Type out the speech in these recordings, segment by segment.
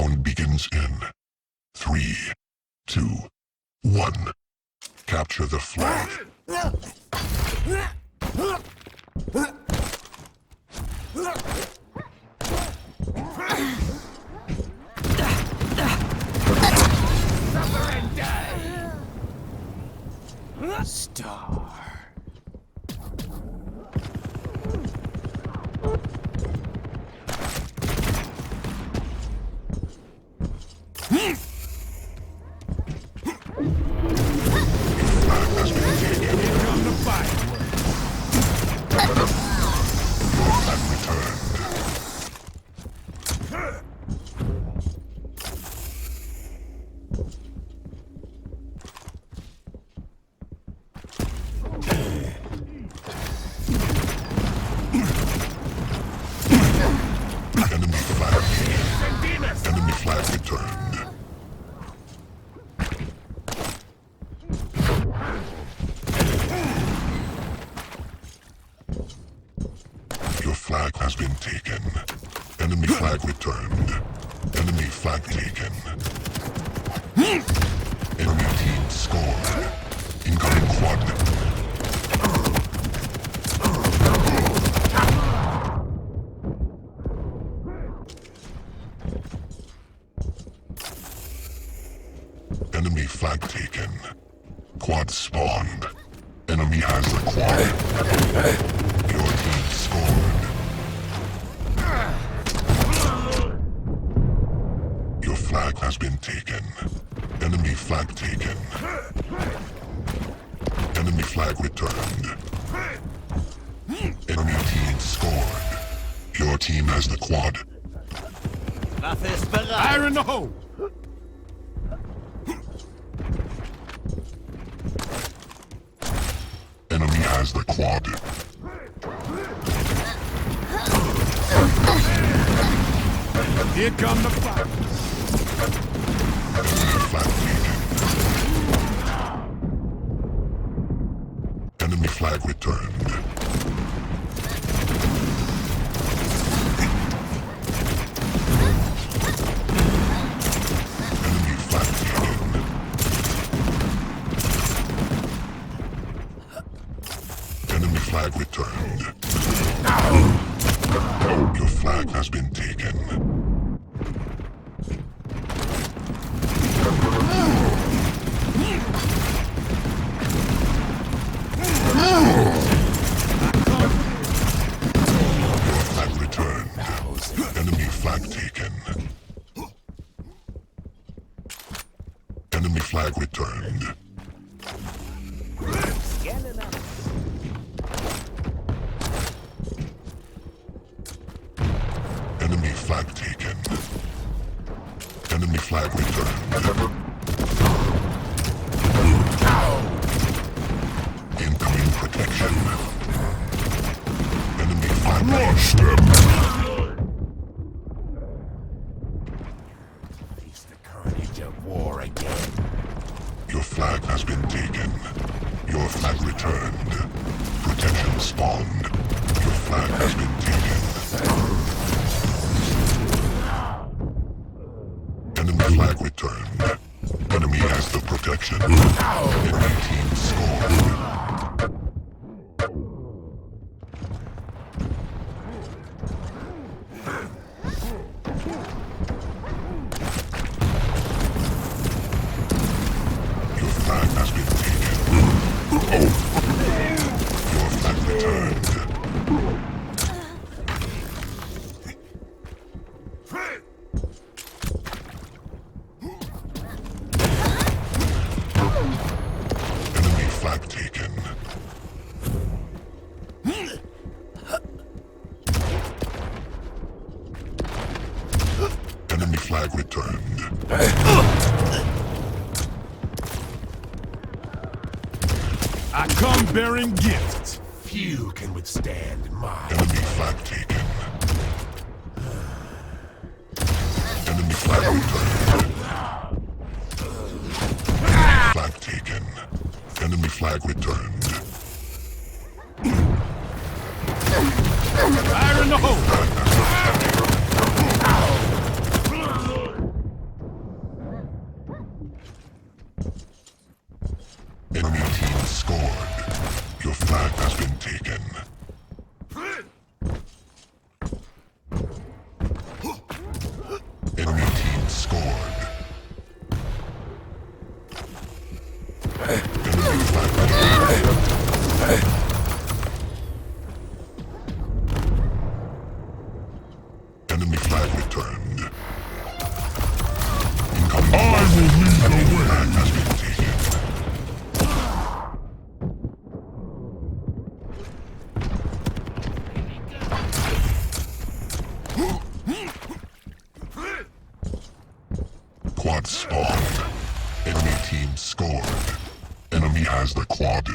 Round begins in 3, 2, 1. Capture the flag. Suffer and die! Star. Enemy flag returned. Your flag has been taken. Enemy flag returned. Enemy flag taken. Enemy team scored. Incoming quad. Enemy flag taken. Quad spawned. Enemy has the quad. Your team scored. Your flag has been taken. Enemy flag taken. Enemy flag returned. Enemy team scored. Your team has the quad. Fire in the hole! Enemy has the quad. Here come the fire! Enemy flag taken. Enemy flag returned. Enemy flag taken. Enemy flag returned. Your flag has been taken. Your flag returned. Enemy flag taken. Enemy flag returned. Enemy flag taken. Enemy flag returned. Incoming protection. Enemy flag lost them. Face the carnage of war again. Your flag has been taken. Your flag returned. Protection spawned. Your flag has been taken. Enemy flag returned. Enemy has the protection. Enemy team scored. Your flag has been taken. Your flag returned. Enemy flag taken. Enemy flag returned. I come bearing gifts. Few can withstand mine. Enemy flag taken. Enemy flag returned. Flag taken. Enemy flag returned. Fire in the hole! returned. Incoming. I will lead the Enemy way. flag has been taken. Quad spawned. Enemy team scored. Enemy has the quad.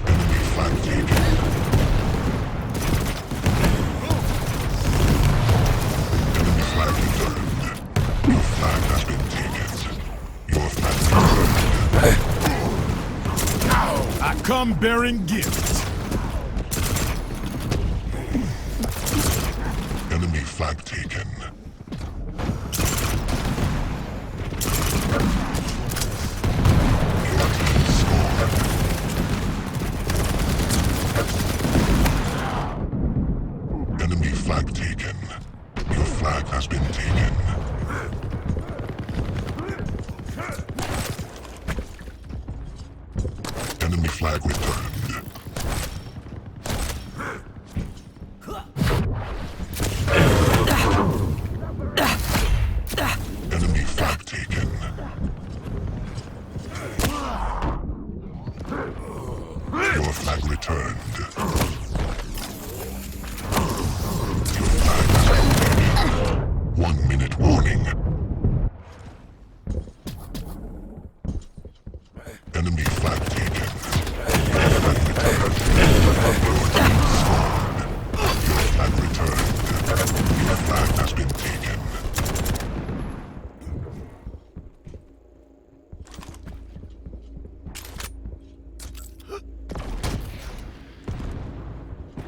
Enemy flag taken. Enemy flag returned. Your flag has been taken. Your flag returned. I come bearing gifts. Enemy flag taken. Your team scored. Enemy flag taken. Your flag has been taken. Enemy flag returned. Enemy flag taken. Your flag returned. Your flag has been taken. 1 minute warning. Enemy flag taken. Your flag returned. Your team scored. Your flag returned. Your flag has been taken.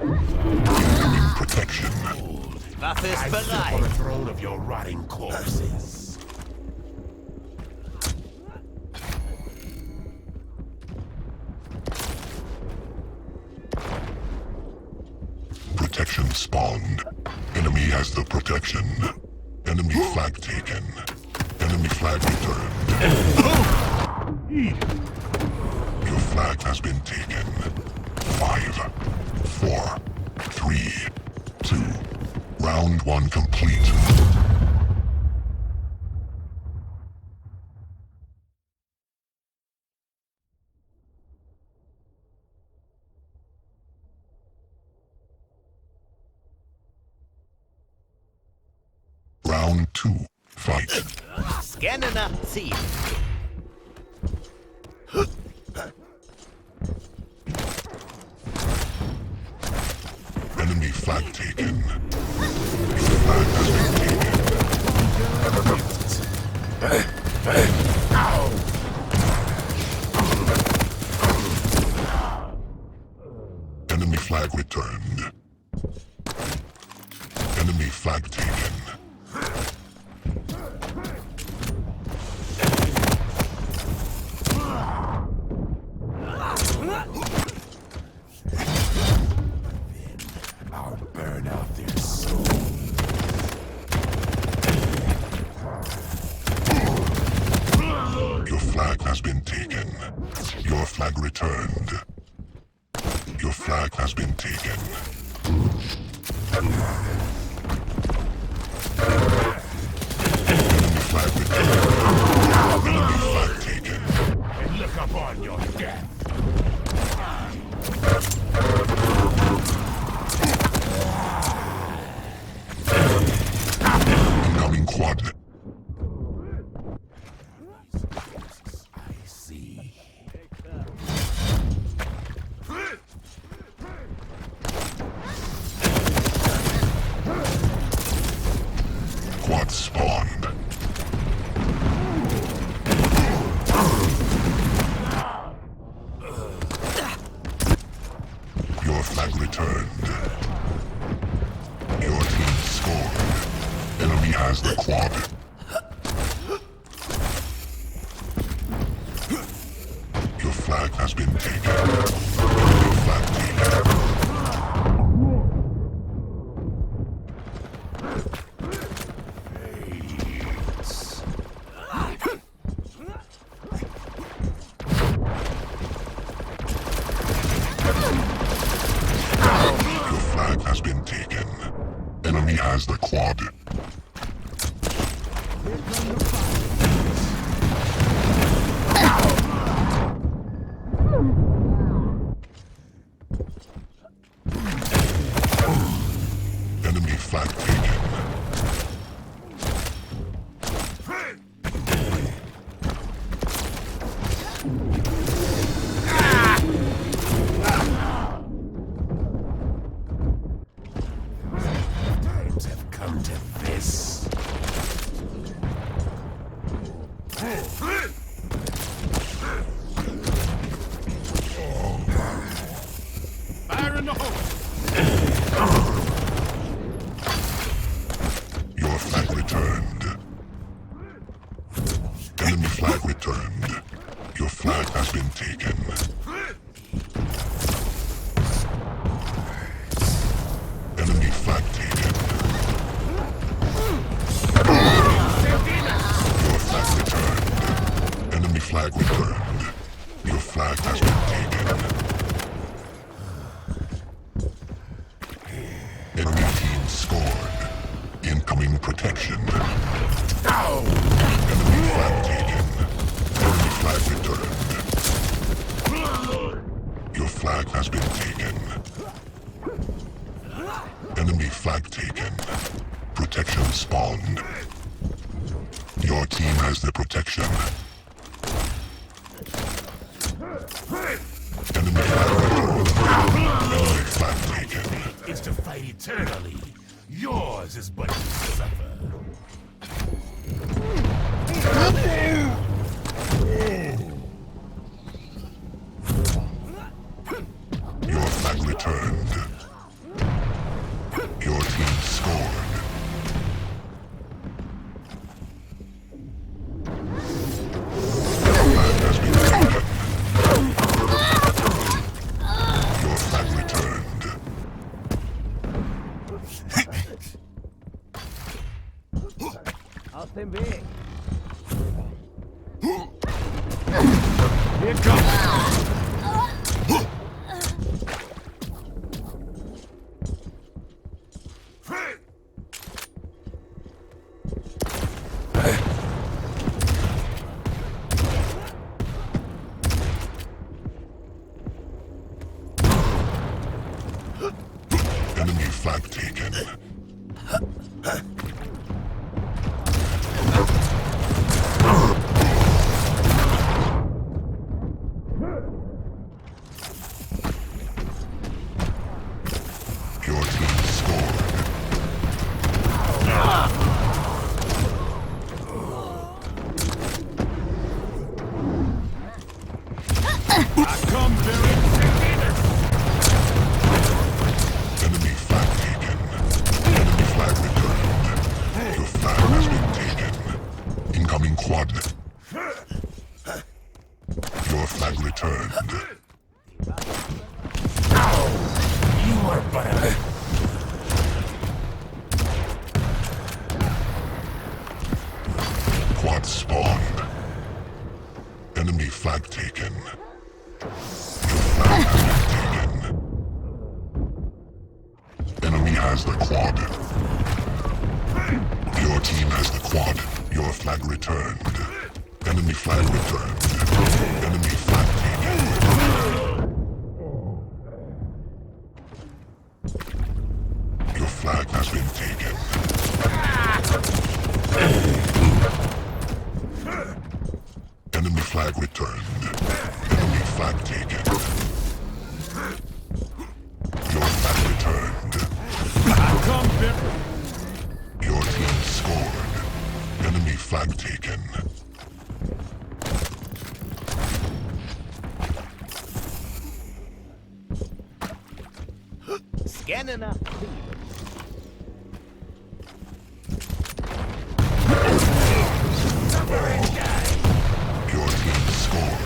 Incoming protection. Waffe ist I sit on bereit. the throne of your rotting corpses. Protection spawned. Enemy has the protection. Enemy flag taken. Enemy flag returned. Your flag has been taken. 5, 4, 3, 2. Round 1 complete. Round 2. Fight. Scanne nach Ziel. Enemy flag taken. Your flag has been taken. Enemy flag returned. Enemy flag taken. I'll burn out their soul. Your flag has been taken. Your flag returned. Your flag has been taken. Enemy flag returned. Enemy flag taken. And look upon your death. Incoming quad. I see. Quad spawned. Your flag returned. Your team scored. Enemy has the quad. Your flag has been taken. Your flag taken. Enemy has the quad. Enemy flag taken. Times have come to this. Fire in the hole! Your flag returned. Enemy flag returned. Your flag has been taken. Enemy flag taken. Your flag returned. Enemy flag returned. Your flag has been taken. Enemy team scored. Incoming protection. Enemy flag taken. Enemy flag returned. Your flag has been taken. Enemy flag taken. Protection spawned. Your team has the protection. Enemy flag returned. Enemy flag taken. Is to fight eternally. Yours is but to suffer. Your flag returned. Your team scored. Your flag has been taken. Your flag returned. Aus dem Weg. Here comes. Enemy flag taken. Your team scored. I come very Enemy flag taken. Enemy flag returned. Your flag has been taken. Incoming quad. Your flag returned. You are but a... Quad spawned. Enemy flag taken. Your flag has been taken. Enemy has the quad. Your team has the quad. Your flag returned. Enemy flag returned. Enemy flag taken. Your flag has been taken. Enemy flag returned. Enemy flag taken. Your flag returned. I come very... Your team scored. Enemy flag taken. Scanning up. Your team scored.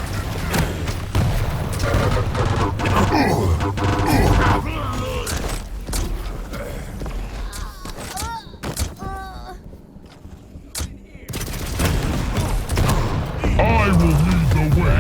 I will lead the way.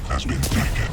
has been taken.